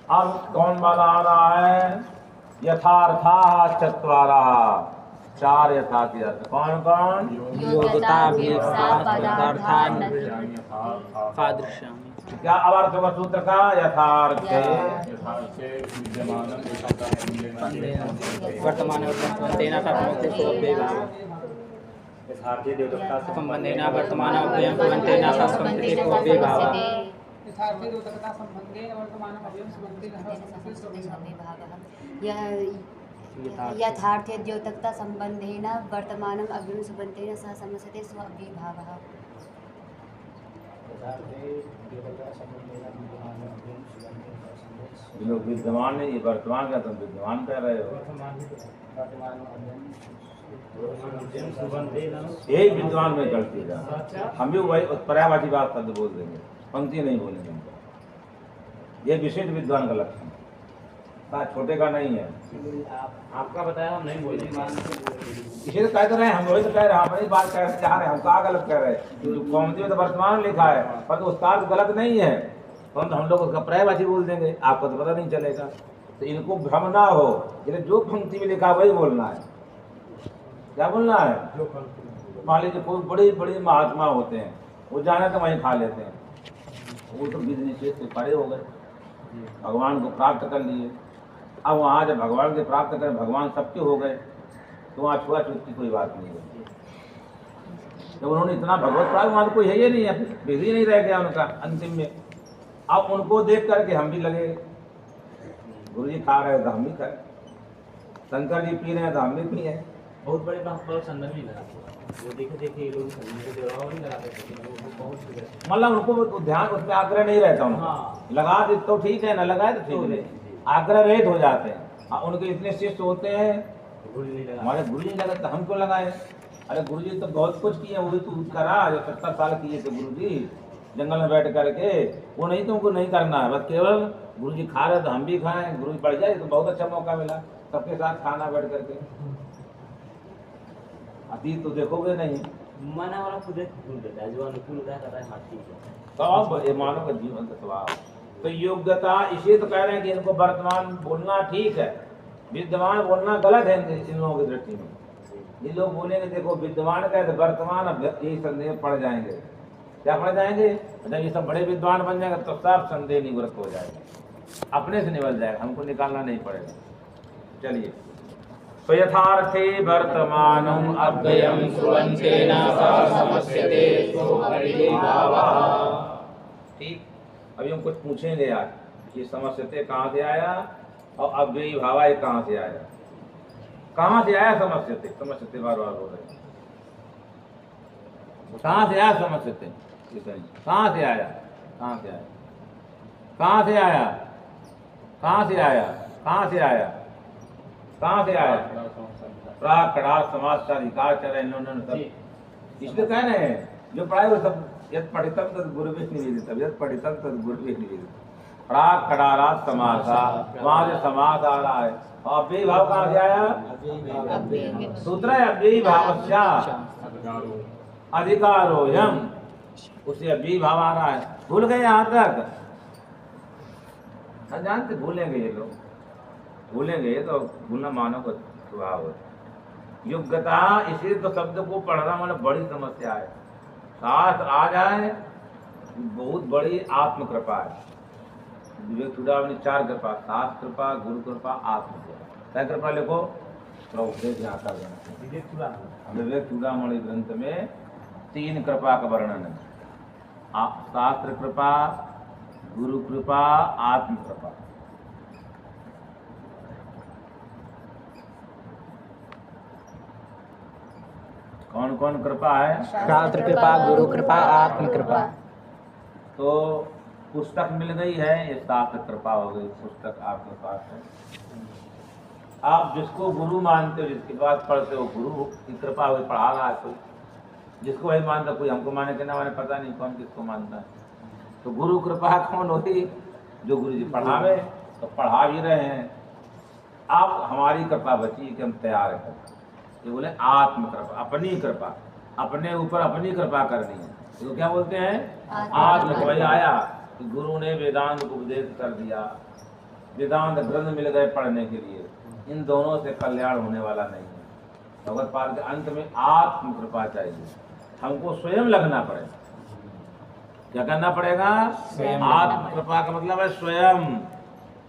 अब कौन वाला आ रहा है? यथार्था चत्वारा, चार यथार्थी अर्थ। कौन कौन? योग्यता अभिप्सा पदार्थान सादृश्यामि। क्या अब अर्थ होगा सूत्र का? यथार्थे वर्तमान संबंधेन संबंधेन वर्तमान अव्ययं संबंधेन संस्कृति को विभावः। यथार्थे द्योतकता संबंधेन वर्तमानम अव्ययं संबंधेन सह समस्यते स्व अभिभावः। लोग विद्यमान नहीं, ये वर्तमान का तुम विद्यमान कह रहे हो। यही विद्वान में गलती है। हम भी वही पर्यायवाची बात शब्द बोल देंगे, पंक्ति नहीं बोलेंगे। ये विशेष विद्वान का लक्षण है, छोटे का नहीं है। आपका बताया हम नहीं बोलेंगे, इसे कह तो रहे हैं, हम वही तो कह रहे हैं, हम वही बात कह चाह रहे हैं। हम कहाँ गलत कह रहे हैं? कौमुदी में तो वर्तमान लिखा है, पर उस्ताद गलत नहीं है, परंतु हम लोग उसका पर्यायवाची बोल देंगे, आपको तो पता नहीं चलेगा। तो इनको भ्रम ना हो, इसलिए जो पंक्ति में लिखा वही बोलना है। क्या बोलना है? मान लीजिए कोई बड़े बड़े महात्मा होते हैं, वो जाने तो वहीं खा लेते हैं, वो तो विधि निषेध से परे हो गए, भगवान को प्राप्त कर लिए। अब वहाँ जब भगवान के प्राप्त करें, भगवान सबके हो गए, तो वहाँ छुआछूत की कोई बात नहीं है। जब उन्होंने इतना भगवत प्राप्त, वहाँ तो कोई है ही नहीं है, विधि नहीं रह गया उनका अंतिम में। अब उनको देख करके हम भी लगे, गुरु जी खा रहे हैं तो हम भी खाए, शंकर जी पी रहे हैं तो हम भी पिए। बहुत बड़े संदर्भ नहीं लगा, वो देखे ये लोग नहीं लगाते, मतलब उनको ध्यान उसमें आग्रह नहीं रहता उनका। हाँ। लगा दे तो ठीक है, न लगाए तो ठीक है, आग्रह रहित हो जाते हैं। उनके इतने शिष्य होते हैं, हमारे गुरु जी लगा तो हम क्यों लगाए? अरे गुरु जी तो बहुत कुछ किए, वो भी तू करा, जो 70 साल किए थे गुरु जी जंगल में बैठ करके, वो नहीं तुमको नहीं करना है, बस केवल गुरु जी खा रहे तो हम भी खाएं, गुरु जी बढ़ जाए तो बहुत अच्छा मौका मिला सबके साथ खाना बैठ करके। अतीत तो देखोगे नहीं, मना वाला खुद भूल देता है, जो अनुकूल होता है कहता है हाँ ठीक है। तो ये मानव का जीवन का स्वभाव। तो योग्यता इसे तो कह रहे हैं कि इनको वर्तमान बोलना ठीक है, विद्यमान बोलना गलत है इन लोगों की दृष्टि में। ये लोग बोलेंगे देखो विद्वान का है तो वर्तमान, अब यही संदेह पड़ जाएंगे। क्या पड़ जाएंगे? जब ये सब बड़े विद्वान बन जाएंगे तो सब संदेह निवृत्त हो जाएगा, अपने से निकल जाएगा, हमको निकालना नहीं पड़ेगा। चलिए, तो यथार्थे वर्तमानम अव्ययम सुबंधेन सह समस्यते स्व अभिभावः। ठीक, अभी हम कुछ पूछेंगे यार, ये समस्यते कहाँ से आया और अव्ययी भाव ये कहाँ से आया? कहाँ से आया समस्यते? समस्यते बार बार बोल रहे हैं, कहाँ से आया समस्यते? कहाँ से आया? कहाँ से आया? कहाँ से आया? कहाँ से आया? कहाँ से आया? कहाँ से आया? प्राक कड़ा समाज का अधिकार चले इन्होंने सब, इसलिए कह रहे हैं जो पढ़ाए वो सब यद पठितम तद गुरुभिः निवेदितम्, यद पठितम तद गुरुभिः निवेदितम्। प्राक कड़ारा समासा, वहाँ से समास आ रहा है। और अव्ययी भाव कहाँ से आया? सूत्र है अव्ययी भावस्या अधिकारोऽयम्, उससे अव्ययी भाव आ रहा है। भूल गए यहाँ तक? जानते भूलेंगे ये लोग, भूलेंगे तो भूलना मानव का स्वभाव है। योग्यता, इसलिए तो शब्द को पढ़ना मतलब बड़ी समस्या है। शास्त्र आ जाए बहुत बड़ी आत्म कृपा है। विवेक चूड़ामणि 4 कृपा, शास्त्र कृपा, गुरु कृपा, आत्म कृपा। क्या कृपा लिखो? उपदेश यहाँ कर देना। विवेक चूड़ामणि ग्रंथ में 3 कृपा का वर्णन है, शास्त्र कृपा, गुरु कृपा, आत्म कृपा। कौन कौन कृपा है? शास्त्र कृपा, गुरु कृपा, आत्म कृपा। तो पुस्तक मिल गई है, ये शास्त्र कृपा हो गई, पुस्तक आपके पास है। आप जिसको गुरु मानते हो, जिसकी बात पढ़ते हो, गुरु की कृपा हुई, पढ़ा रहा है कोई, जिसको वही मानता, कोई हमको माने कि ना माने पता नहीं, कौन किसको मानता है। तो गुरु कृपा कौन होती? जो गुरु जी पढ़ावे, तो पढ़ा भी रहे हैं। आप हमारी कृपा बची कि हम तैयार हैं। ये बोले आत्म कृपा, अपनी कृपा, अपने ऊपर अपनी कृपा करनी है। तो क्या बोलते हैं? आत्म कृपा। आया कि गुरु ने वेदांत को उपदेश कर दिया, वेदांत ग्रंथ मिल गए पढ़ने के लिए, इन दोनों से कल्याण होने वाला नहीं है। भगवत पाद के अंत में आत्म कृपा चाहिए, हमको स्वयं लगना पड़ेगा। क्या करना पड़ेगा? स्वयं। आत्म कृपा का मतलब है स्वयं।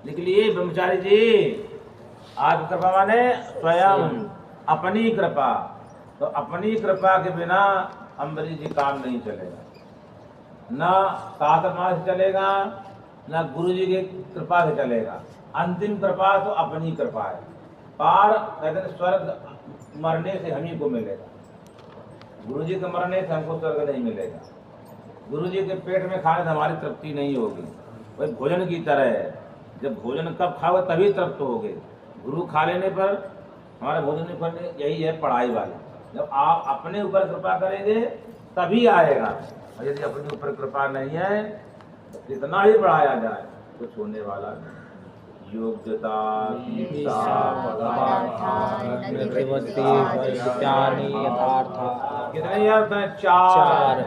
लिख लिए ब्रह्मचारी जी, आत्म कृपा माने स्वयं, अपनी कृपा। तो अपनी कृपा के बिना अम्बरीश जी काम नहीं चलेगा, न शास्त्र मार्ग से चलेगा, न गुरु जी की कृपा से चलेगा। अंतिम कृपा तो अपनी कृपा है। पार कहते हैं स्वर्ग मरने से हम ही को मिलेगा, गुरु जी के मरने से हमको स्वर्ग नहीं मिलेगा। गुरु जी के पेट में खाने से हमारी तृप्ति नहीं होगी। वही भोजन की तरह है, जब भोजन कब खाओगे तभी तृप्त होगे। गुरु खा लेने पर हमारा भोजन पर यही है पढ़ाई वाला। जब आप अपने ऊपर कृपा करेंगे तभी आएगा, और यदि अपने ऊपर कृपा नहीं है तो कितना ही पढ़ाया जाए कुछ होने वाला नहीं। योग्यता कितने अर्थ हैं? चार।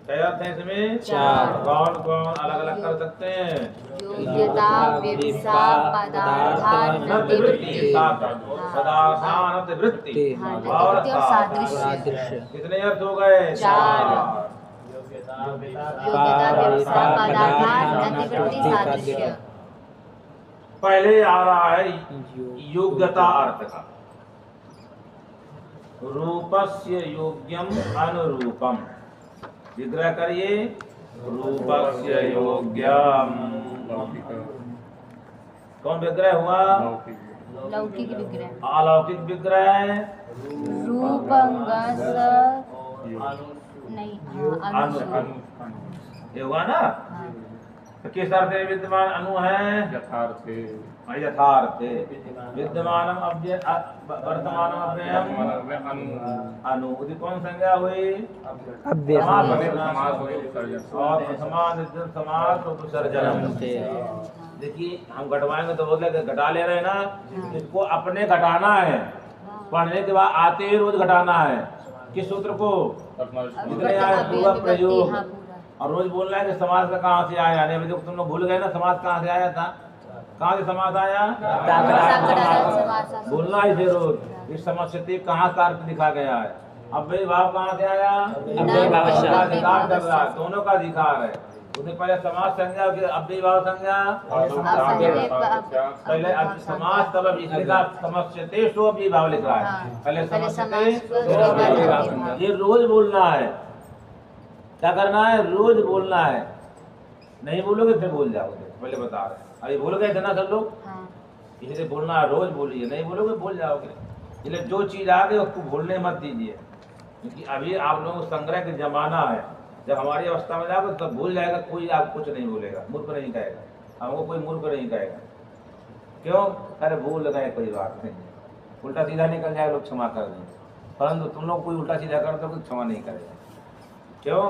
क्या अर्थ है इसमें? चार। कौन कौन अलग अलग कर सकते हैं? योग्यता विवसा पदार्थानति वृत्ति। पदार्थानति वृत्ति हाँ, और वृत्ति और सादृश्य। सादृश्य। कितने अर्थ हो गए? चार। योग्यता योग्यता विवसा पदार्थानति वृत्ति सादृश्य। पहले आ रहा है योग्यता अर्थ का। रूपस्य योग्यम अनुरूपम। विग्रह करिए, रूपस्य योग्यम। कौन विग्रह हुआ? लौकिक विग्रह। अलौकिक विग्रह। रूपंगस नहीं, हाँ, अनु। ये हुआ ना? हाँ। तो किस अर्थ में विद्यमान अनु है? यथार्थे यथार्थ विद्यमानम अव्यय वर्तमानम अव्ययम अनु। उदी कौन संज्ञा हुई? अव्यय समास समास हो विसर्जन। और समान समास उपसर्जन। देखिए हम घटवाएंगे तो बोले कि घटा ले रहे हैं ना, इसको अपने घटाना है। पढ़ने के बाद आते ही रोज घटाना है। किस सूत्र को? जितने आए पूरा प्रयोग। हाँ, पूरा। और रोज बोलना है कि समाज का कहाँ से आया। नहीं तो तुम लोग भूल गए ना, समाज कहाँ से आया था? कहाँ से समाज आया? बोलना ही फिर रोज। इस समाज से कहाँ का अर्थ लिखा गया है? अव्यय भाव कहाँ से आया? अव्यय भाव से। अधिकार कर रहा है, दोनों का अधिकार है। उसने पहले समाज संज्ञा फिर अव्यय भाव संज्ञा। पहले समाज तब इसलिए समस्यते सो अव्यय भाव लिख रहा है। पहले समस्यते। ये रोज बोलना है। क्या करना है? रोज बोलना है। नहीं बोलोगे फिर भूल जाओगे। पहले बता रहे अभी भूल गए थे ना सब लोग, इसलिए बोलना है, रोज बोलिए। नहीं बोलोगे भूल जाओगे। इसलिए जो चीज आ गई उसको भूलने मत दीजिए, क्योंकि अभी आप लोगों को संग्रह का जमाना है। जब हमारी अवस्था में जाओगे तब भूल जाएगा, कोई आप कुछ नहीं भूलेगा, मूर्ख नहीं कहेगा। हमको कोई मूर्ख नहीं कहेगा। क्यों? अरे भूल गए, कोई बात नहीं, उल्टा सीधा निकल जाए लोग क्षमा कर देंगे। परंतु तुम लोग कोई उल्टा सीधा करते हो तो क्षमा नहीं करेगा। क्यों?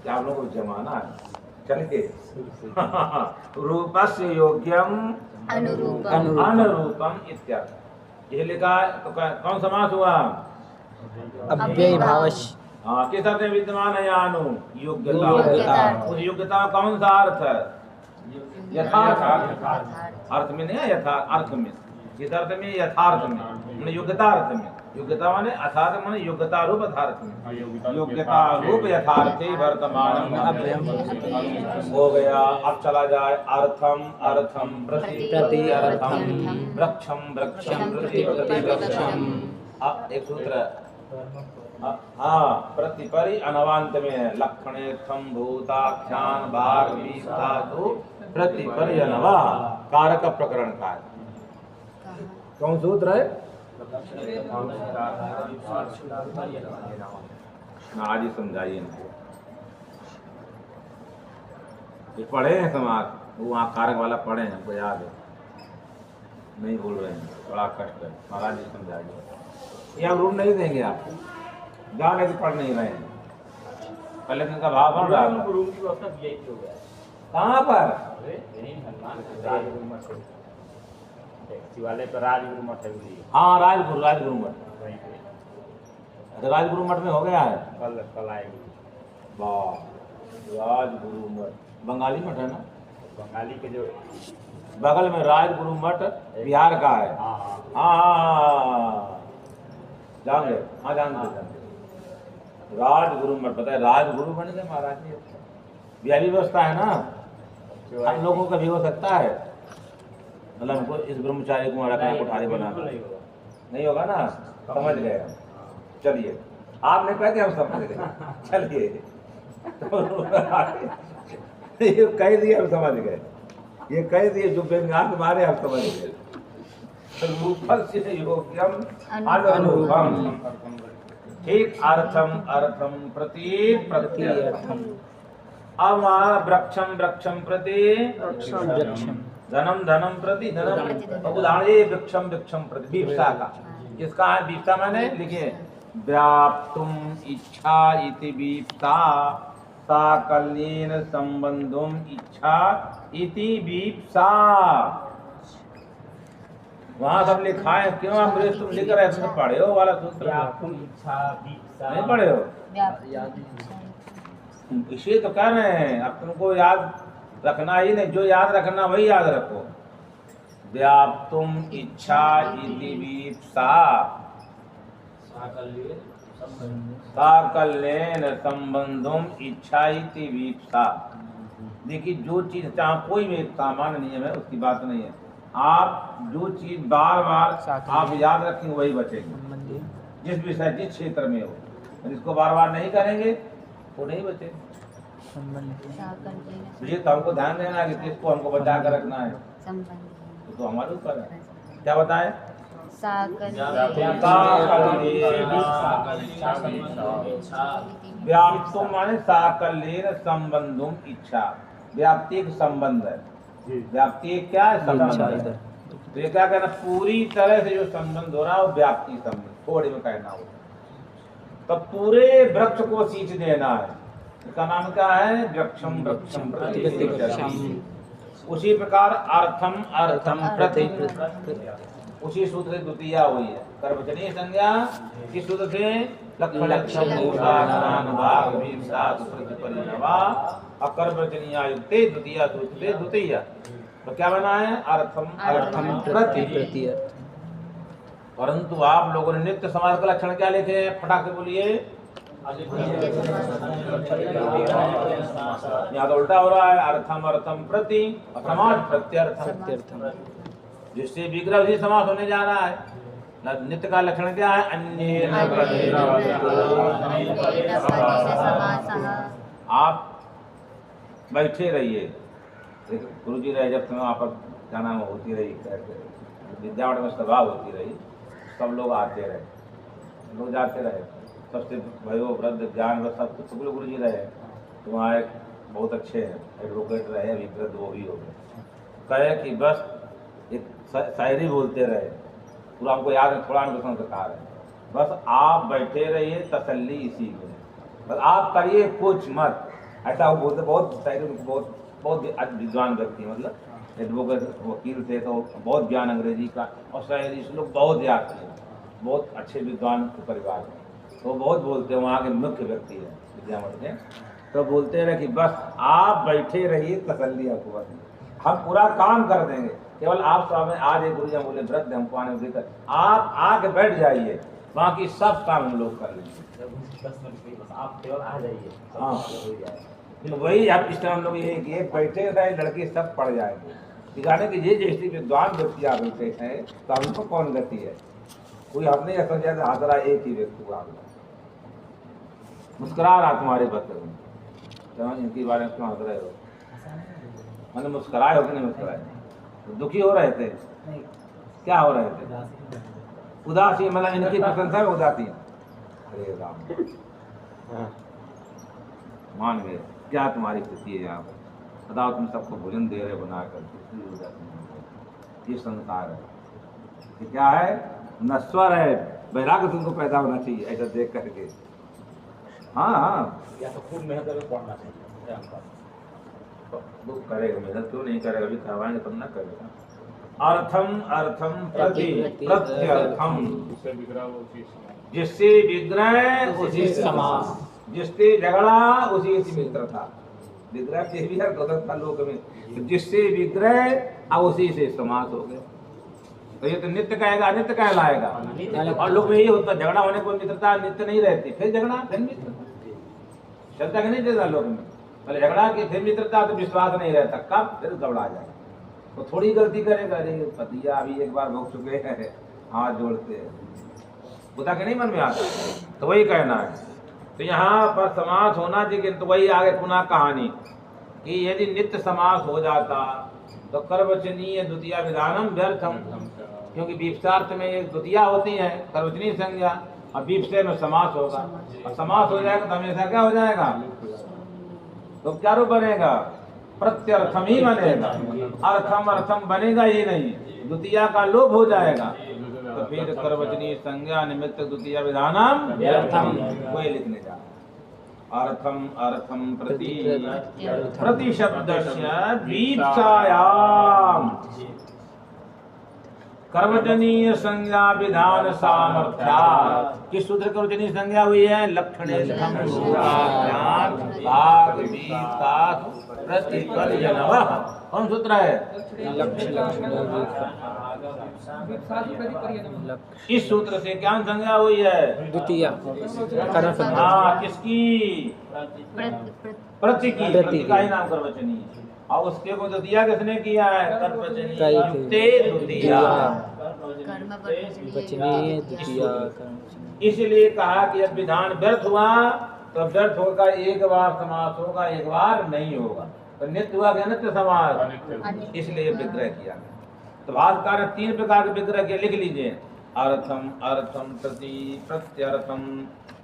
कि आप लोगों को जमाना है। चलिए रूपस्य योग्यम अनुरूपम। अनुरूपम इत्यादि ये लिखा है। तो कौन समास हुआ? अव्यय भावश। हाँ, किस अर्थ में विद्यमान है यहाँ अनु? योग्यता। योग्यता। उस योग्यता का कौन सा अर्थ है? यथार्थ अर्थ में नहीं है, यथार्थ अर्थ में। किस अर्थ में? यथार्थ में, योग्यता अर्थ में। योग्यता माने अथार्थ माने योग्यता रूप अथार्थ में। योग्यता रूप यथार्थे वर्तमान हो गया। अब चला जाए अर्थम अर्थम प्रति प्रति अर्थम वृक्षम वृक्षम प्रति प्रति वृक्षम। अब एक सूत्र हाँ, प्रतिपरि अनवांत में है। लक्षणेर्थम भूताख्यान भाग धातु प्रतिपरि अनवा कारक प्रकरण का है। कौन सूत्र है? आज ही समझाइए इनको। ये पढ़े हैं समाज, वो वहाँ कारक वाला पढ़े हैं, हमको याद है, नहीं बोल रहे हैं, बड़ा कष्ट है। महाराज जी समझाइए। ये हम रूम नहीं देंगे आपको, जाने के पढ़ नहीं रहे हैं। पहले दिन का भाव बन रहा है। रूम की व्यवस्था वीआईपी हो गया है। कहाँ पर? शिवालय पर राजगुरु मठ है। हाँ, राजगुरु मठ। वहीं पे अच्छा, राजगुरु मठ में हो गया है। कल आएगी। वाह, राजगुरु मठ बंगाली मठ है ना? बंगाली के जो बगल में राजगुरु मठ बिहार का है। हाँ हाँ जान गए, हाँ जानते राजगुरु मठ, पता है राजगुरु बन गए महाराज जी। यह भी व्यवस्था है ना, हम लोगों का भी हो सकता है, मतलब हमको इस ब्रह्मचारी को रखना कोठारी बनाना नहीं होगा ना, समझ गए हम। चलिए आपने कह दिया हम समझ गए, चलिए ये कह दिए हम समझ गए, ये कह दिए जो व्यंग्यार्थ मारे हम समझ गए। रूपल से योग्यम अनुरूपम, ठीक, अर्थम अर्थम प्रति प्रत्यर्थम। अब वृक्षम वृक्षम प्रति धनम धनम प्रति धनम। उदाहरण ये वृक्षम वृक्षम प्रति विपसा का, इसका है विपसा मैंने लिखिए व्याप्तुम इच्छा इति विपसा साकल्येन संबंधुम इच्छा इति विपसा। वहाँ सब लिखा है, क्यों अमरीश तुम लिख रहे हो, पढ़े हो वाला सूत्र इच्छा नहीं पढ़े हो? इसे तो कह रहे हैं, अब तुमको याद रखना ही नहीं, जो याद रखना वही याद रखो। व्याप्तुम इच्छा इति विपसा साकल्येन संबंधुम इच्छा इति विपसा। देखिए जो चीज चाहे कोई भी सामान्य नियम है, उसकी बात नहीं है। आप जो चीज बार बार आप याद रखेंगे वही बचेंगे, जिस विषय जिस क्षेत्र में हो। जिसको बार बार नहीं करेंगे वो नहीं बचेंगे। ये तो हमको ध्यान देना है कि किसको हमको बचा कर रखना है, तो हमारे ऊपर है। क्या बताएं? व्याप्तुम माने साकल्येन संबंधुम इच्छा, व्याप्ति एक संबंध है, व्याप्ति एक क्या है, संबंध है। तो ये क्या कहना, पूरी तरह से जो संबंध हो रहा है वो व्याप्ति संबंध, थोड़े में कहना हो तो पूरे वृक्ष को सींच देना है। इसका नाम क्या है, वृक्षम वृक्षम प्रति। उसी प्रकार अर्थम अर्थम प्रति, उसी सूत्र से द्वितीया हुई है। कर्मचनीय संज्ञा किस सूत्र से, लक्षम अकर्मचनीया युक्ते द्वितीया सूत्र से द्वितीया। तो क्या बना है, अर्थम अर्थम प्रति। परंतु आप लोगों ने नित्य समाज का लक्षण क्या लिखे हैं, फटाक से बोलिए। यहाँ तो उल्टा हो रहा है, अर्थम अर्थम प्रति, समाज प्रत्यर्थम, जिससे विग्रह भी समास होने जा रहा है। नित्य का लक्षण क्या है, अन्य। आप बैठे रहिए, गुरु जी रहे जब समय आप क्या नाम होती रही, विद्यावट में सभा होती रही, सब लोग आते रहे, लोग जाते रहे, सबसे भयो वृद्ध ज्ञान व सब कुछ गुरु जी रहे। तो वहाँ एक बहुत अच्छे एडवोकेट रहे, अभी वृद्ध वो भी हो गए, कहे कि बस एक शायरी बोलते रहे, पूरा हमको याद है, थोड़ा हमको संस्कार है, बस आप बैठे रहिए तसल्ली इसी में, बस आप करिए कुछ मत, ऐसा वो बोलते। बहुत शायरी, बहुत बहुत विद्वान व्यक्ति, मतलब एडवोकेट वकील थे, तो बहुत ज्ञान अंग्रेजी का और शायरी से लोग बहुत याद थे, बहुत अच्छे विद्वान के परिवार में, तो बहुत बोलते हैं, वहाँ के मुख्य व्यक्ति है विद्यामठ के। तो बोलते रहे कि बस आप बैठे रहिए तसल्ली आपको बस, हम पूरा काम कर देंगे, केवल आप सामने आज एक गुरु जी बोले वृद्ध हमको आने देकर आप आके बैठ जाइए, बाकी सब काम हम लोग कर लेंगे, आप केवल आ जाइए। हाँ तो वही अब इस टाइम हम लोग ये बैठे रहे, लड़के सब पड़ जाएंगे, दिखाने की ये जैसी विद्वान व्यक्ति आप बैठे हैं, तो हमको कौन गति है, कोई हमने ऐसा हाथ रहा, एक ही व्यक्ति को आप मुस्कुरा रहा तुम्हारे बच्चे में, तो इनके बारे में क्यों हंस रहे हो, मैंने मुस्कुराए हो कि नहीं मुस्कुराए, दुखी हो रहे थे, क्या हो रहे थे, उदासी, मतलब इनकी प्रशंसा में उदासी। अरे राम, मान गए, क्या तुम्हारी स्थिति है यहाँ पर, बताओ, तुम सबको भोजन दे रहे बना कर, ये संसार है, ये क्या है, नश्वर है, वैराग्य तुमको पैदा होना चाहिए ऐसा देख करके। हाँ हाँ, या तो खूब मेहनत करके पढ़ना चाहिए, वो करेगा, मेहनत क्यों नहीं करेगा, अभी करवाएंगे तब ना करेगा। अर्थम अर्थम प्रति प्रत्यर्थम, जिससे विग्रह वो चीज समास। जिससे विग्रह उसी समास, जिससे झगड़ा उसी से मित्रता। विग्रह के भी अर्थ हो सकता लोक में, तो जिससे विग्रह अब उसी से समास हो गया। तो ये तो नित्य कहेगा, नित्य कहलाएगा। और लोग में यही होता, झगड़ा होने को मित्रता नित्य नहीं रहती, फिर झगड़ा फिर मित्रता चलता कि नहीं चलता लोग में। पहले झगड़ा की फिर मित्रता, तो विश्वास नहीं रहता, कब फिर घबरा जाए तो थोड़ी गलती करेगा, अरे पतिया अभी एक बार भोग चुके हैं, हाथ जोड़ते हैं, बुता के नहीं मन में आता। तो वही कहना है, तो यहाँ पर समास होना चाहिए। तो वही आगे पुनः कहानी कि यदि नित्य समास हो जाता तो कर्वचनीय द्वितीय विधानम व्यर्थम, क्योंकि विपसार्थ में एक द्वितीया होती है कर्वचनीय संज्ञा, और विपसे में समास होगा, और समास हो जाएगा तो हमेशा क्या हो जाएगा, तो क्या रूप बनेगा, प्रत्यर्थम ही बनेगा, अर्थम अर्थम बनेगा ही नहीं, द्वितीया का लोप हो जाएगा। तो फिर कर्वचनीय संज्ञा निमित्त द्वितीय विधानम व्यर्थम, वही लिखने जा अर्थम अर्थम प्रति प्रति शब्दस्य वीप्सायाम कर्वचनीय संज्ञा विधान सामर्थ्यात्। किस सूत्र कर्वचनीय संज्ञा हुई है, लक्षणे भाग प्रतिपद जनवः, कौन सूत्र है, इस सूत्र से क्या संज्ञा हुई है, द्वितीय हाँ किसकी, प्रति की, प्रति का ही नाम कर्वचनीय, और उसके को द्वितीया किसने किया है, कर्वचनीय युक्ते द्वितीया, इसलिए कहा कि अब विधान व्यर्थ हुआ तो व्यर्थ होगा, एक बार समास होगा, एक बार नहीं होगा, तो नित्य हुआ क्या, नित्य समास, इसलिए विग्रह किया। तो भाष्यकार ने 3 प्रकार के विग्रह के लिख लीजिए, अर्थम अर्थम प्रति प्रत्यर्थम,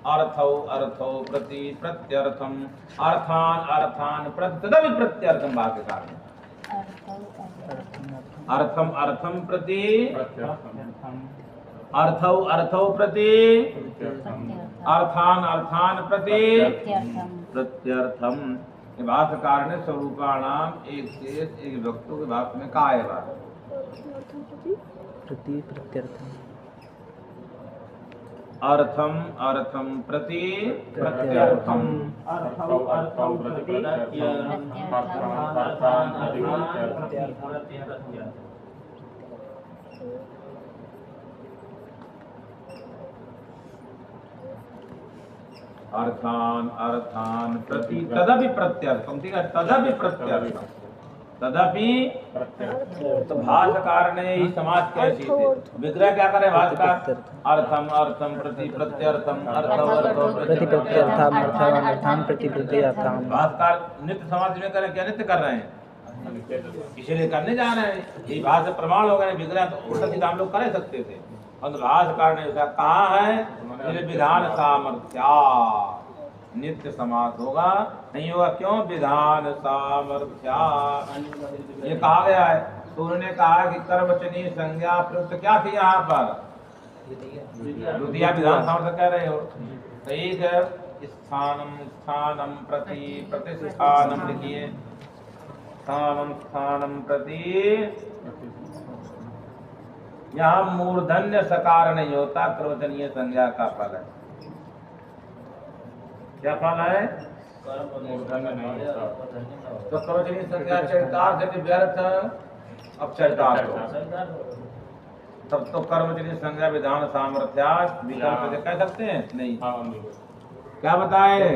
अर्थौ अर्थौ प्रति प्रत्यर्थम, अर्थान अर्थान प्रति तदपि प्रत्यर्थम, भाष्यकार ने अर्थम अर्थम प्रति अर्थौ अर्थौ प्रति अर्थान अर्थान प्रति प्रत्यर्थम। भाष्यकार ने स्वरूपाणाम एक शेष एक वस्तु के भाष्य में कहा है, प्रति प्रत्यर्थम अर्थम अर्थम प्रति प्रत्यर्थम, अर्थौ अर्थौ प्रति प्रत्यर्थम, अर्थान अर्थान प्रति प्रत्यर्थम। अर्थान अर्थान प्रति तदपि प्रत्यर्थम, ठीक है, तदपि प्रत्यर्थम, तदपि। तो भाष्यकार ने ही समाज कैसी थे, विग्रह क्या करे भाष्यकार, अर्थम अर्थम प्रति प्रत्यर्थम, अर्थो अर्थो प्रति प्रत्यर्थम, अर्थान अर्थान प्रति प्रत्यर्थम। भाष्यकार नित्य समाज में करें, क्या नित्य कर रहे हैं, इसलिए करने जा रहे हैं, ये भाष्य प्रमाण हो गए, विग्रह तो उल्टा सीधा हम लोग कर सकते थे, और भाष्यकार ने ऐसा कहा है, विधान सामर्थ्या, नित्य समास होगा, नहीं होगा, क्यों, विधान सामर्थ्या ये कहा गया है। तो उन्होंने कहा कि कर्वचनीय संज्ञा प्रयुक्त क्या थी यहाँ पर, द्वितीय विधान सामर्थ्य कह रहे हो, तो एक है स्थानम स्थानम प्रति प्रतिष्ठानम, लिखिए स्थानम स्थानम प्रति, यहाँ मूर्धन्य सकार नहीं होता, कर्वचनीय संज्ञा का फल है, क्या फल है, मूर्धन्य नहीं होता, तो कर्वचनीय संज्ञा चरितार्थ से व्यर्थ, अब चरितार्थ हो, तब तो कर्वचनीय संज्ञा विधान सामर्थ्यात् विकल्प से कह सकते हैं, नहीं, क्या बताए,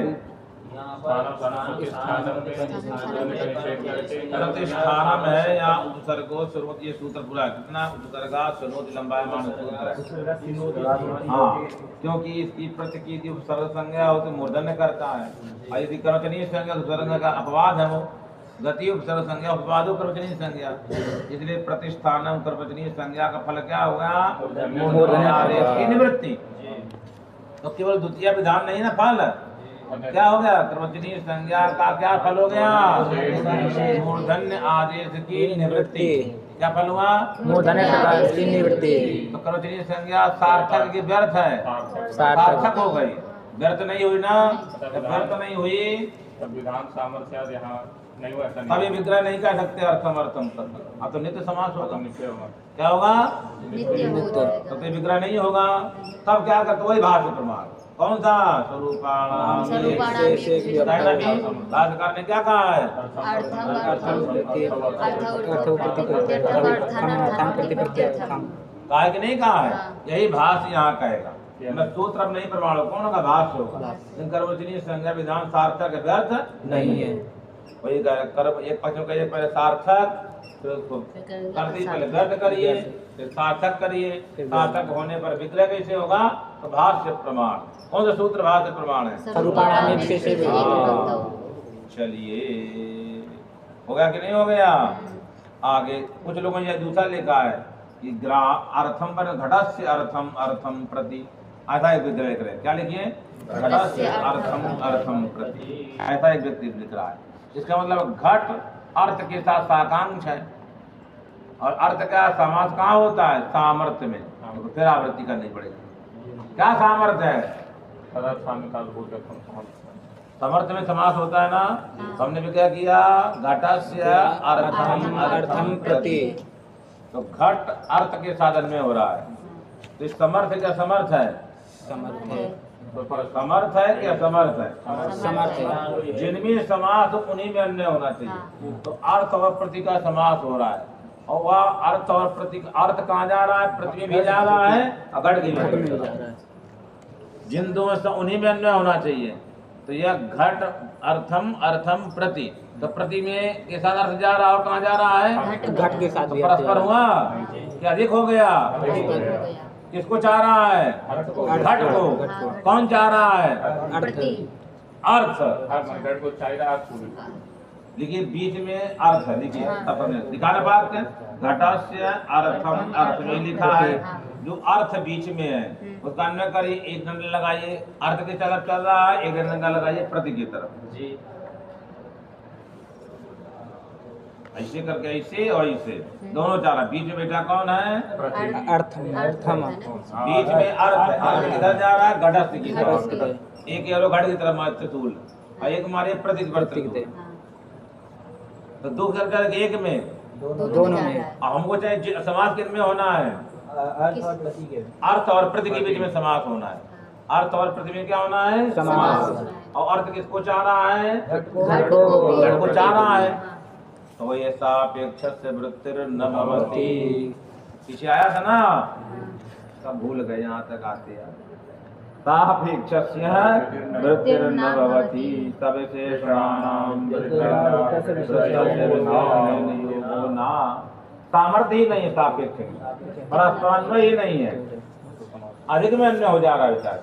प्रतिष्ठानम है या उपसर्गो स्रोत, ये सूत्र पूरा है, कितना उपसर्गा स्रोत लंबायमान सूत्र है, हाँ, क्योंकि इसकी प्रति की यदि उपसर्ग संज्ञा हो तो मूर्धन्य करता है, और यदि कर्वचनीय संज्ञा उपसर्ग का अपवाद है, वो गति उपसर्ग संज्ञा अपवादो कर्वचनीय संज्ञा, इसलिए प्रतिष्ठानम कर्वचनीय संज्ञा का फल क्या होगा, मूर्धन्य आदेश की निवृत्ति। तो केवल द्वितीय विधान नहीं ना फल, क्या हो गया, कर्वचनीय संज्ञा का क्या फल हो गया, मूर्धन्य आदेश की निवृत्ति। क्या फल हुआ, मूर्धन्य सकार की निवृत्ति। तो कर्वचनीय संज्ञा सार्थक की व्यर्थ है, सार्थक हो गई, व्यर्थ नहीं हुई ना, जब व्यर्थ नहीं हुई तब विधान सामर्थ्य यहाँ नहीं हुआ, ऐसा तभी विग्रह नहीं कह सकते अर्थम अर्थम तक, अब तो नित्य समास होगा, नित्य होगा, क्या होगा, नित्य हो जाएगा। तो विग्रह नहीं होगा, तब क्या करते, वही भाष्य प्रमाण, कौन सा स्वरूपाणाम स्वरूपाणाम एक से एक भाष्यकार ने क्या कहा है? कहा है कि नहीं कहा है? यही भाष्य यहाँ कहेगा। मैं सूत्र अब नहीं प्रमाण कौन होगा? भाष्य होगा। कर्मवचनीय संज्ञा विधान सार्थक व्यर्थ नहीं है। वही कर्म एक पक्ष में कहिए पहले सार्थक, फिर उसको करते ही पहले व्यर्थ करिए, फिर सार्थक करिए। सार्थक होने पर विग्रह कैसे होगा? तो भाष्य प्रमाण। कौन सा सूत्र भाष्य प्रमाण है? स्वरूपाणाम एक से एक चलिए हो गया कि नहीं हो गया? आगे कुछ लोगों ने दूसरा लिखा है कि अर्थम पर घटस्य अर्थम अर्थम प्रति, ऐसा एक विग्रह करें। क्या लिखिए? घटस्य अर्थम अर्थम प्रति, ऐसा एक व्यक्ति लिख रहा है। इसका मतलब घट अर्थ के साथ साकांक्ष है, और अर्थ का समास कहाँ होता है? सामर्थ्य में। तो फिर आवृत्ति करनी पड़ेगी। क्या सामर्थ्य है? समर्थ में समास होता है ना। हमने भी क्या किया? घटस्य अर्थम अर्थम प्रति, तो घट अर्थ के साधन में हो रहा है। तो इस समर्थ क्या समर्थ है? समर्थ है। समर्थ है कि असमर्थ है? समर्थ है। जिनमें समास हो उन्हीं में अन्य होना चाहिए। तो अर्थ और प्रति का समास हो रहा है, और वह अर्थ और प्रति, अर्थ कहाँ जा रहा है? पृथ्वी भी जा रहा है और घट भी जा रहा है। जिन दो में उन्हीं में अन्य होना चाहिए। तो यह घट अर्थम अर्थम प्रति, तो प्रति में के साथ अर्थ जा रहा है, और कहाँ जा रहा है? घट के साथ तो परस्पर हुआ क्या? अधिक हो गया? किसको चाह रहा है? घट को। कौन चाह रहा है? अर्थ। को चाहिए लिखिए बीच में अर्थ है। लिखिए अपने दिखाना बात है। घटस्य अर्थम अर्थ में लिखा है। जो अर्थ बीच में है उसका अन्य करिए, एक दंड लगाइए। अर्थ की तरफ चल रहा है, एक दंड लगाइए प्रति की तरफ जी। ऐसे करके ऐसे और ऐसे दोनों चारा। बीच में बेटा कौन है? अर्थम अर्थम। बीच में अर्थ है। अर्थ किधर जा रहा है? घटस्थ की तरफ। एक एरो घट की तरफ मारे तूल, और एक मारे प्रति की तरफ। तो दो कर एक में दोनों में। हमको चाहे समाज किन में होना है? अर्थ और प्रति के बीच में समास होना है। अर्थ और प्रति में क्या होना है? समास। और अर्थ किसको चाह रहा है? घट को चाह रहा है। तो ये सापेक्ष से वृत्तिर न भवति, पीछे आया था ना, सब भूल गए यहाँ तक आते हैं। सापेक्ष वृत्तिर न भवति तब शेषाणाम ना। सामर्थ्य ही नहीं है सापेक्ष, परस्पर ही नहीं है। अधिक में अन्य हो जा रहा है बेचारे।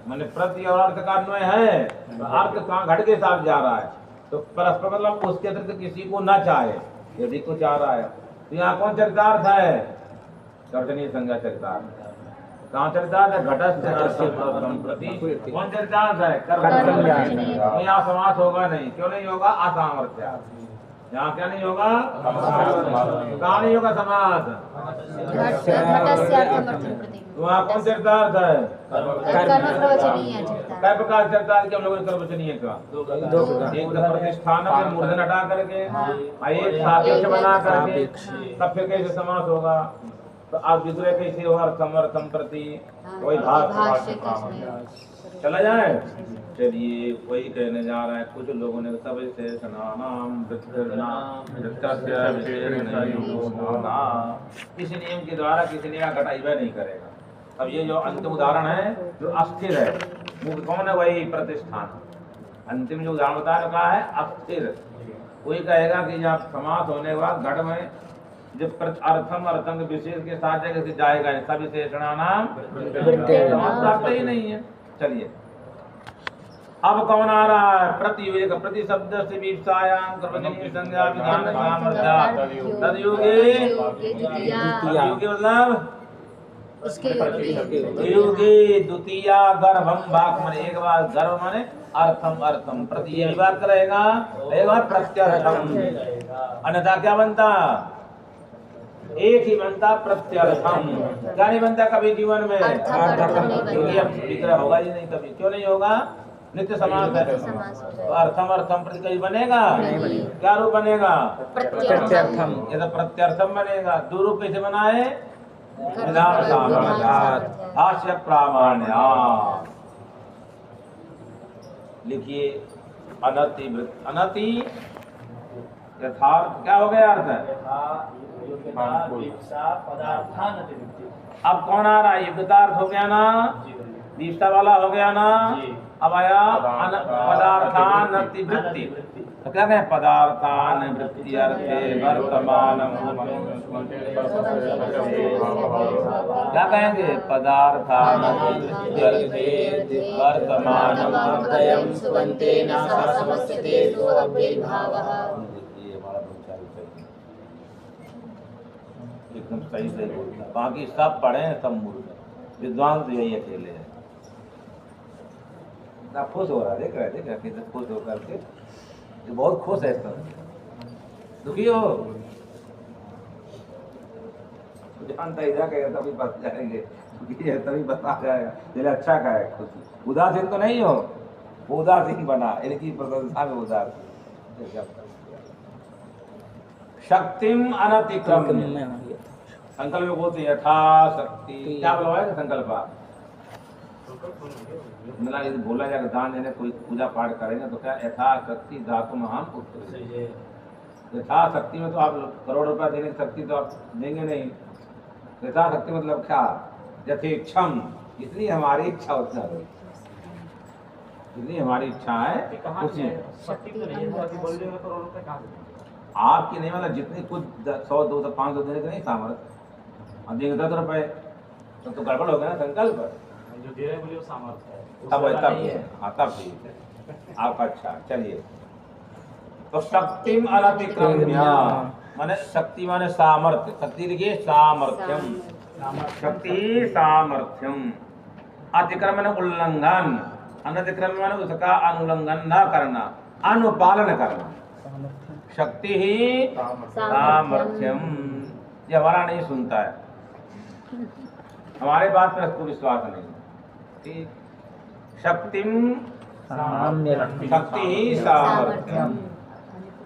मैंने प्रति और अर्थ का अन्वय है, अर्थ कहाँ घट के साथ जा रहा है। तो परस्पर मतलब उसके अतिरिक्त किसी को न चाहे, यदि को चाह रहा है। तो यहाँ कौन चरितार्थ है? दर्शनीय संज्ञा चरितार्थ। कहाँ चरितार्थ है? घटस्थ प्रति। कौन चरितार्थ है? कर्म। यहाँ समास होगा नहीं। क्यों नहीं होगा? असामर्थ्य। यहाँ क्या नहीं होगा? कहाँ नहीं होगा समास? वहाँ कौन चरितार्थ है? कई प्रकार चरितार्थ के हम लोगों ने कर्मवचनीय का एक प्रतिष्ठान में मूर्धन हटा करके, एक सापेक्ष बना करके, तब फिर कैसे समास होगा? तो आप विग्रह कैसे होगा? अर्थम अर्थम प्रति, वही भाष्य चला जाए। चलिए वही कहने जा रहा है। कुछ लोगों ने सब से किसी नियम के द्वारा किसी ने घटाइवा नहीं करेगा। अब ये जो अंतिम उदाहरण है जो अस्थिर है, वो कौन है? वही प्रतिष्ठान। अंतिम जो उदाहरण बता रखा है अस्थिर, वही कहेगा कि जब समास होने के बाद घट में जब अर्थम अर्थम के विशेष के साथ जगह से जाएगा, सब विशेषणा नाम समास ही नहीं है। चलिए अब कौन आ रहा है? प्रति। प्रति शब्द से विपसायाम कर्मजन्य संज्ञा विधान सामर्थ्य तद्युगे मतलब युगे द्वितीया गर्भम भाग माने एक बार गर्भ माने अर्थम अर्थम प्रति ये बात करेगा, एक बार प्रत्यर्थम। अन्यथा क्या बनता? एक ही बनता प्रत्यर्थम। क्या नहीं बनता कभी जीवन में? क्योंकि अब विग्रह होगा ही नहीं कभी। क्यों नहीं होगा? नित्य समास है। तो अर्थम अर्थम प्रति कभी बनेगा? क्या रूप बनेगा? प्रत्यर्थम। ये तो प्रत्यर्थम बनेगा। दो रूप कैसे बनाए? विधान सामर्थ्य हास्य प्रामाण्य। लिखिए अनति वृत्ति, अनति यथार्थ क्या हो गया अर्थ है? अब कौन आ रहा है? युक्तार्थ हो गया ना, दीक्षा वाला हो गया ना। अब आया पदार्थान वृत्ति, तो क्या कहें? पदार्थान वृत्ति अर्थे वर्तमान, क्या कहेंगे? पदार्थान वृत्ति अर्थे वर्तमान अव्ययं सुबन्तेन सह समस्यते सो अव्ययीभावः। एकदम सही से बोलता, बाकी सब पढ़े हैं, सब मूर्ख हैं, विद्वान तो यही अकेले हैं। ना खुश हो रहा, देख रहे कितना खुश हो करके, ये बहुत खुश है सब। दुखी हो जानता ही जा कहेगा तभी बच जाएंगे, दुखी है तभी बता जाएगा, चले अच्छा का है खुश। उदासीन तो नहीं हो, वो उदासीन बना, इनकी प्रशंसा में उदासीन। शक्तिम अनतिक्रम्य, संकल्प में बोलते यथा शक्ति, क्या बोलवाएगा संकल्प? मतलब यदि बोला जाएगा दान देने कोई पूजा पाठ करेंगे तो क्या यथा शक्ति धातु महान उत्तर, यथा शक्ति में तो आप करोड़ रुपया देने की शक्ति तो आप देंगे नहीं। यथा शक्ति मतलब क्या? यथेक्षम, जितनी हमारी इच्छा उतना दो, जितनी हमारी इच्छा है उतनी। आपकी नहीं, मतलब जितनी कुछ 100 200 500 देने का नहीं सामर्थ्य, और देंगे 10 रुपए तो गड़बड़ हो गया ना संकल्प। जो दे रहे बोले वो सामर्थ्य है, तब ठीक है आपका। अच्छा चलिए, तो शक्तिम अनतिक्रम्य माने शक्ति माने सामर्थ्य, शक्ति लिखिए सामर्थ्यम, शक्ति सामर्थ्यम। अतिक्रम माने उल्लंघन, अनतिक्रम माने उसका अनुलंघन न करना, अनुपालन करना। शक्ति ही सामर्थ्यम, ये हमारा नहीं सुनता है, हमारे बात पर इसको विश्वास नहीं। ठीक, शक्तिम शक्ति ही सामर्थ्यम,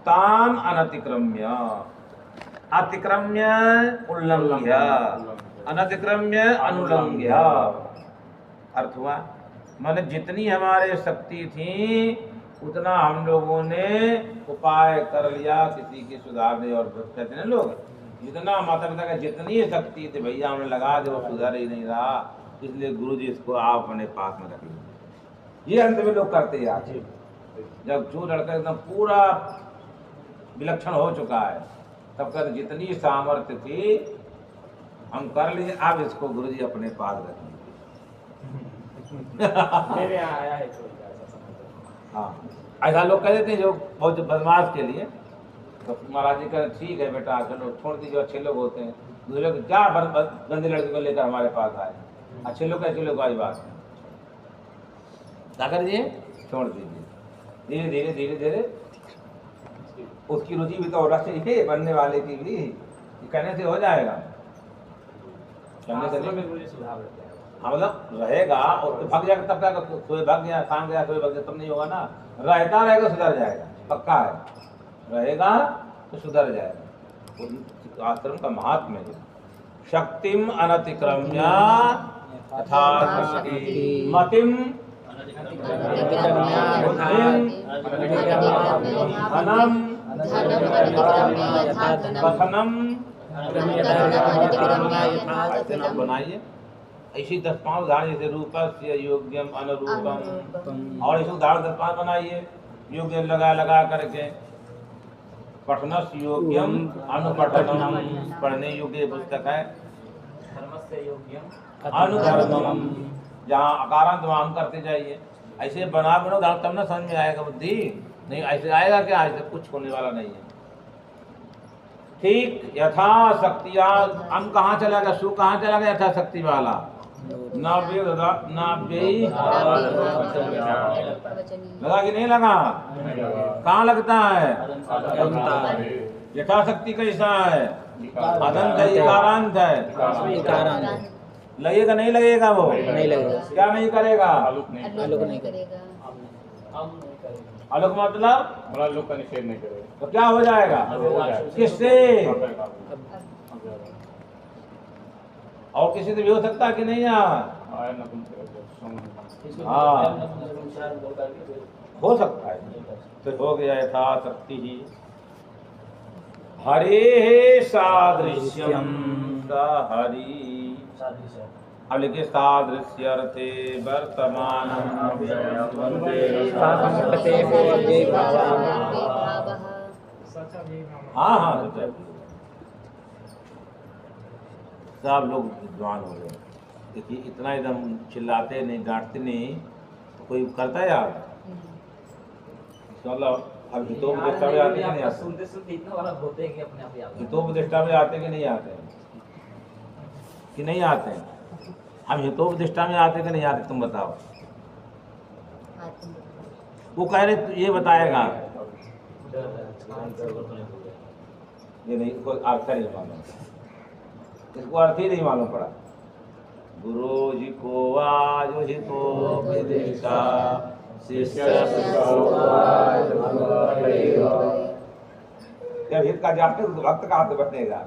ताम अनतिक्रम्य, अतिक्रम्य उल्लंघ्य, अनतिक्रम्य अनुलंघ्य। अर्थ हुआ माने जितनी हमारे शक्ति थी उतना हम लोगों ने उपाय कर लिया किसी की सुधारने, और कहते हैं लोग जितना माता पिता का जितनी शक्ति थी भैया हमने लगा दे, वो सुधर ही नहीं रहा, इसलिए गुरु जी इसको आप अपने पास में रख लीजिए। ये अंत में लोग करते हैं। आज जब जो लड़का एकदम पूरा विलक्षण हो चुका है तब कर जितनी सामर्थ्य थी हम कर लिए, अब इसको गुरु जी अपने पास रख लीजिए। हाँ, ऐसा लोग कह देते हैं जो बहुत बदमाश के लिए, तो महाराज जी कहते ठीक है बेटा चलो छोड़ दीजिए, अच्छे लोग होते हैं। दूसरे लोग क्या गंदे लड़के को लेकर हमारे पास आए, अच्छे लोग ऐसे लोग आज बात क्या कर दिए, छोड़ दीजिए। धीरे धीरे धीरे धीरे उसकी रुचि भी तो होना चाहिए बनने वाले की भी, कहने से हो जाएगा, कहने से नहीं सुधार। हाँ मतलब रहेगा और तो भाग जाएगा तब क्या, सुबह भाग गया शाम गया सुबह भाग गया तब नहीं होगा ना, रहता रहेगा सुधर जाएगा, पक्का है, रहेगा तो सुधर जाएगा। आश्रम का महात्म्य है। शक्तिम अनतिक्रम्य तथा शक्ति मतिम धनम कथनम बनाइए ऐसी 10-5 उदाहरण, जैसे रूपस्य योग्यम अनुरूपम, और ऐसे उदाहरण 10-5 बनाइए योग्य लगा लगा करके। पठनस योग्यम अनुपठनम, पढ़ने योग्य पुस्तक है। धर्मस्य योग्यम अनुधर्मम, जहाँ अकारांत वहाँ हम करते जाइए। ऐसे बना तब ना समझ में आएगा बुद्धि, नहीं ऐसे आएगा क्या, ऐसे कुछ होने वाला नहीं है। ठीक, यथा शक्तिया, हम कहाँ चला गया, सु कहाँ चला गया, यथा शक्ति वाला लगा कि नहीं लगा, कहाँ लगता है, यथाशक्ति कैसा है, अदंत है, इकारांत है, लगेगा नहीं लगेगा, वो नहीं लगेगा, क्या नहीं करेगा, आलोक नहीं करेगा, आलोक मतलब बड़ा लोग का निषेध नहीं करेगा, तो क्या हो जाएगा, किससे, और किसी से भी हो सकता है कि नहीं यार, आए ना तुमसे हाँ हो सकता है। तो हो गया यथा शक्ति ही हरे सादृश्यम सा हरि। अब लिखिए सादृश्य अर्थे वर्तमान हाँ हाँ सब लोग विद्वान हो गए। देखिए इतना एकदम चिल्लाते नहीं डांटते नहीं तो कोई करता है यार। मतलब अब हितोपदेष्टा में आते कि नहीं आते? सुनते सुनते इतना वाला होते हैं कि अपने आप ही आ गए। हितोपदेष्टा में आते कि नहीं आते हैं? कि नहीं आते हैं? हम हितोपदेष्टा में आते कि नहीं आते तुम बताओ। वो कह रहे ये बताएगा ये नहीं कोई अर्थ नहीं मालूम, इसको अर्थ ही नहीं मालूम पड़ा। गुरु जी को आज हितोपदेष्टा शिष्य जब हित का जाते तो भक्त कहाँ से बनेगा।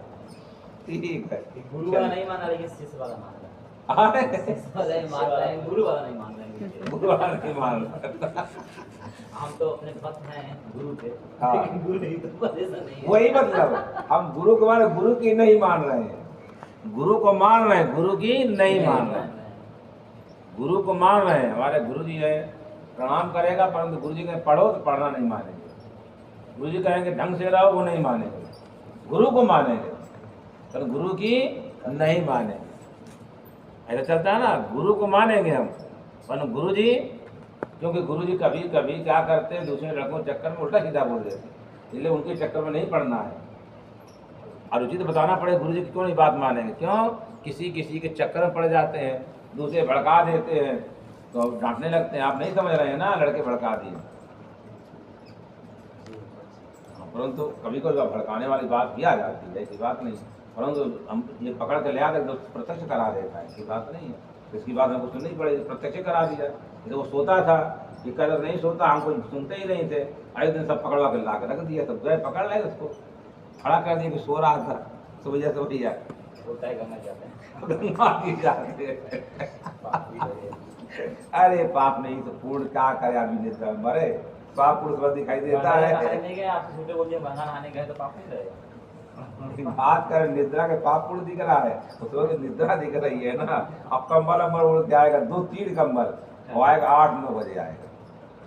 ठीक है गुरु वाला नहीं माना लेकिन शिष्य वाला मान रहा है। शिष्य वाला ही मान रहा है, गुरु वाला नहीं मान रहे हैं। गुरु वाला नहीं मान रहा। हम तो अपने भक्त हैं गुरु के, हाँ। लेकिन गुरु नहीं तो ऐसा नहीं है। वही मतलब हम गुरु के माने गुरु की नहीं मान रहे हैं, गुरु को मान रहे हैं, गुरु की नहीं मान रहे हैं। गुरु को मान रहे हैं, हमारे गुरु जी है प्रणाम करेगा परंतु गुरु जी कहें पढ़ो तो पढ़ना नहीं मानेंगे। गुरु जी कहेंगे ढंग से रहो वो नहीं मानेंगे। गुरु को मानेंगे पर गुरु की नहीं मानेंगे। ऐसा चलता है ना, गुरु को मानेंगे हम पर गुरु जी, क्योंकि गुरु जी कभी कभी क्या करते हैं दूसरे लड़कों के चक्कर में उल्टा सीधा बोल देते हैं, इसलिए उनके चक्कर में नहीं पड़ना है। और उचित बताना पड़े गुरु जी की क्यों नहीं बात मानेंगे। क्यों? किसी किसी के चक्कर में पड़ जाते हैं, दूसरे भड़का देते हैं तो डांटने लगते हैं। आप नहीं समझ रहे हैं ना, लड़के भड़का दिए। परंतु कभी कभी भड़काने वाली बात किया जाती है, ऐसी बात नहीं। परंतु हम ये पकड़ के ले आते तो प्रत्यक्ष करा देता है, ऐसी बात नहीं है। इसकी बात हमको सुननी पड़ेगी, प्रत्यक्ष करा दिया। जैसे वो सोता था, ये कदर नहीं सोता, हमको सुनते ही नहीं थे। अगले दिन सब पकड़वा के ला के रख दिया, सब गए पकड़ लाए उसको, खड़ा कर दिया कि सो रहा था। तो वजह से वही है होता है गंगा जाते हैं। अरे पाप नहीं तो पूर्ण क्या करे आदमी निद्रा में मरे, पाप पुरुष दिखाई देता है। नहीं गए आप छोटे बोलिए गंगा नहाने गए तो पाप नहीं रहेगा। बात कर निद्रा के पाप पूर्ण दिख रहा है, उसको निद्रा दिख रही है ना। अब कंबल अम्बल उड़ के आएगा 2-3 कंबल, वो आएगा 8-9 बजे आएगा।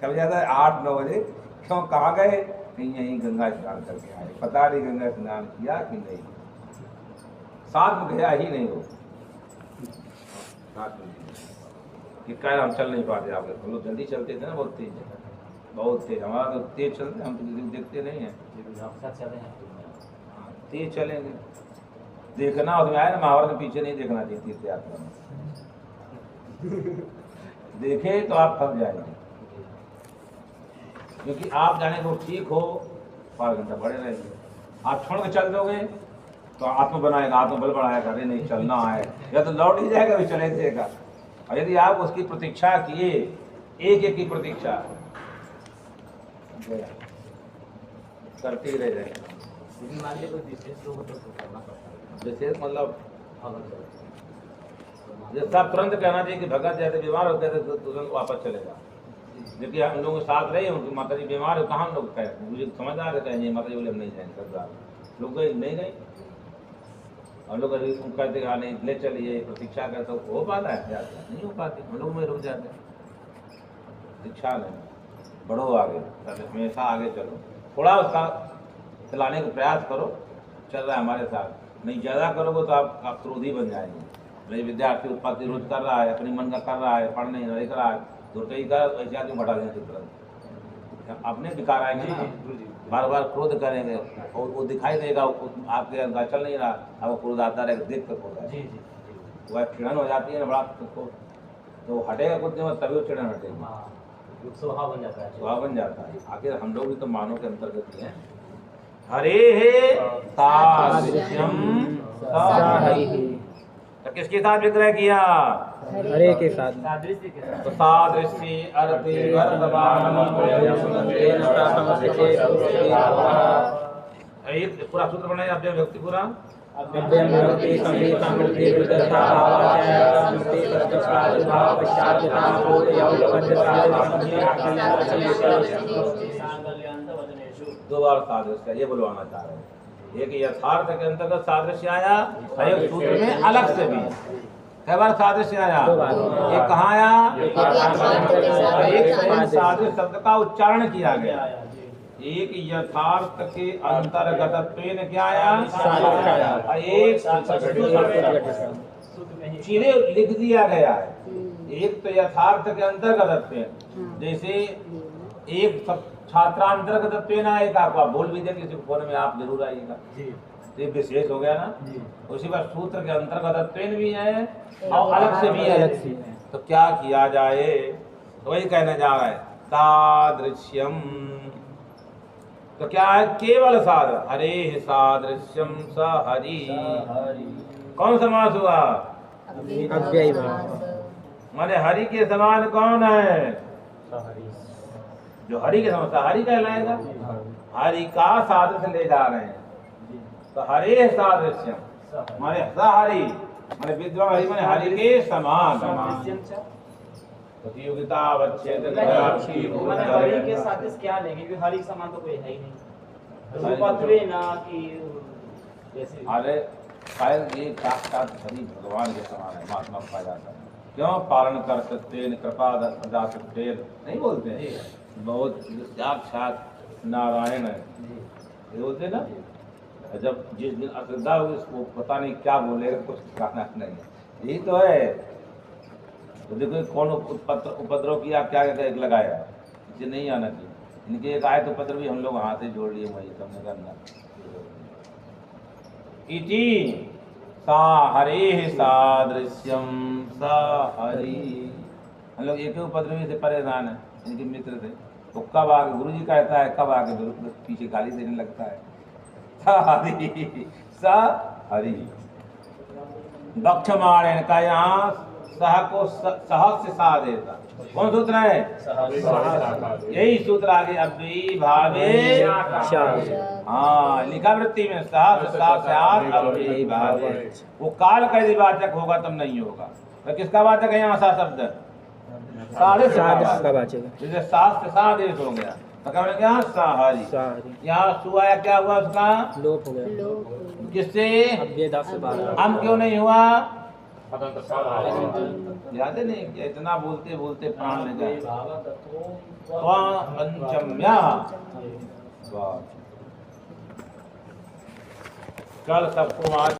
कब जाता है 8-9 बजे। क्यों कहाँ गए? नहीं यहीं गंगा स्नान करके आए, पता नहीं गंगा स्नान किया कि नहीं, साथ में गया ही नहीं। वो साथ में कि कह हम चल नहीं पाते। आप हम लोग जल्दी चलते थे ना, बहुत तेज, बहुत तेज। हमारा तो तेज चलते, हम तो देखते नहीं हैं। तेज चलेंगे, देखना उसमें आए ना महाभारत में, पीछे नहीं देखना चाहिए तीर्थ यात्रा में। देखे तो आप थक जाएंगे, क्योंकि आप जाने को ठीक हो 5 घंटा पड़े रहेंगे। आप छोड़ के चल दोगे तो आत्म बनाएगा, आत्मबल बढ़ाएगा, अरे नहीं चलना है, या तो लौट ही जाएगा भी चले देगा। और यदि आप उसकी प्रतीक्षा किए, एक एक की प्रतीक्षा करते ही रह जाएगा। लेकिन मान लीजिए कोई विशेष लोग तो करना पड़ता है। विशेष मतलब जब सब तुरंत कहना चाहिए कि भगत जैसे बीमार होते थे तो तुरंत वापस चलेगा। जबकि हम लोगों के साथ रहे, उनकी माता जी बीमार हो, कहाँ हम लोग कहें, मुझे समझदार है नहीं, माता जी बोले हम नहीं जाएंगे, सब लोग गए नहीं गए। हम लोग कहते हाँ नहीं ले चलिए, प्रतीक्षा करते हो पाता है, जाते नहीं हो पाती, हम लोग में रुक जाते हैं। प्रतीक्षा नहीं, बढ़ो आगे, हमेशा आगे चलो, थोड़ा उसका चलाने का प्रयास करो, चल रहा है हमारे साथ। नहीं ज़्यादा करोगे तो आप क्रोधी बन जाएंगे। नहीं विद्यार्थी उत्पत्ति रोज कर रहा है, अपने मन का कर रहा है, पढ़ नहीं रहा है, दुर्गई कर, ऐसे आदमी बढ़ा देंगे तुरंत। अपने विकार आएंगे ना, बार बार क्रोध करेंगे और वो दिखाई देगा आपके अंदर चल नहीं रहा, अब वो क्रोध आता रहेगा, देख कर क्रोध आएगा। वह चिड़न हो जाती है ना बड़ा, तो हटेगा कुछ नहीं, तभी वो चिड़न हटेगी, स्वभाव बन जाता है। स्वभाव बन जाता है। आखिर हम लोग भी तो मानव के अंतर्गत हैं। हरे तादृश्यम तो किसके साथ विग्रह किया? हरे के साथ। सादृश्य के साथ। तो सादृश्य अर्थे पूरा सूत्र बनाए आप व्यक्ति पूरा अव्ययं भवति संवेदं देवदत्ता भावाय स्मृति प्रादुर्भाव पश्चात् दो बार सादृश्य ये बुलवाना चाह रहे हैं। एक यथार्थ के अंतर्गत सादृश्य आया, एक सूत्र में अलग से भी कई बार सादृश्य आया। एक कहाँ आया, एक सादृश्य शब्द का उच्चारण किया गया। एक यथार्थ के अंतर्गत क्या आया, एक सीधे लिख दिया गया है। एक तो यथार्थ के अंतर्गत, जैसे एक छात्रांतर्गत ना, एक आप बोल भी दें किसी फोन में आप जरूर आइएगा, ये विशेष हो गया ना। उसी पर सूत्र के अंतर्गत भी है और अलग से भी है। तो क्या किया जाए, तो वही कहने जा रहा है सादृश्यम। तो क्या है, केवल सादृश्य, हरे सादृश्यम स हरि। कौन समास हुआ, अव्यय माने हरि के समान कौन है, जो हरि के समान हरि कहलाएगा। हरि का सादृश्य ले जा रहे हैं। तो हरे सादृश्यम माने हरि, माने विद्वान हरि, माने हरि के समान। प्रतियोगिता हरि के साथ क्या लेंगे, क्योंकि हरि समान तो कोई है ही नहीं। रूपत्वे ना कि जैसे अरे शायद ये साक्षात हरि भगवान के समान है, महात्मा पाया जाता है। क्यों, पालन कर सकते, कृपा प्रदा सकते नहीं बोलते हैं, बहुत साक्षात नारायण है ये बोलते ना। जब जिस दिन अश्रद्धा होगी उसको पता नहीं क्या बोलेगा, कुछ कहना नहीं है। यही तो है। तो देखो कौन उपद्रव किया, क्या लगाया, इसे नहीं आना चाहिए। इनके एक आए तो उपद्रव भी हम लोग हाथ से जोड़ लिए, वही सबने करना। इति सा हरे सादृश्यम सा हरि। हम लोग एक ही उपद्रवी से परेशान है, इनके मित्र थे। तो कब आगे गुरु जी कहता है, कब आगे पीछे गाली देने लगता है। सा हरि दक्षमाण का यहाँ सह को सहस्य सा देता। कौन सूत्र है, यही सूत्र आगे अव्ययी भावे। हाँ, लिखा वृत्ति में अव्ययी भावे। वो काल का यदि वाचक होगा तब नहीं होगा। तो किसका वाचक है यहाँ सा शब्द, सादृश्य का वाचक। जैसे शास्त्र सादृश्य हो गया तो क्या बोलेंगे, यहाँ साहरी। यहाँ सु आया, क्या हुआ उसका लोप हो गया। किससे, हम क्यों नहीं हुआ, याद है नहीं, इतना बोलते बोलते प्राण ले गए। पंचम्या कल सबको आज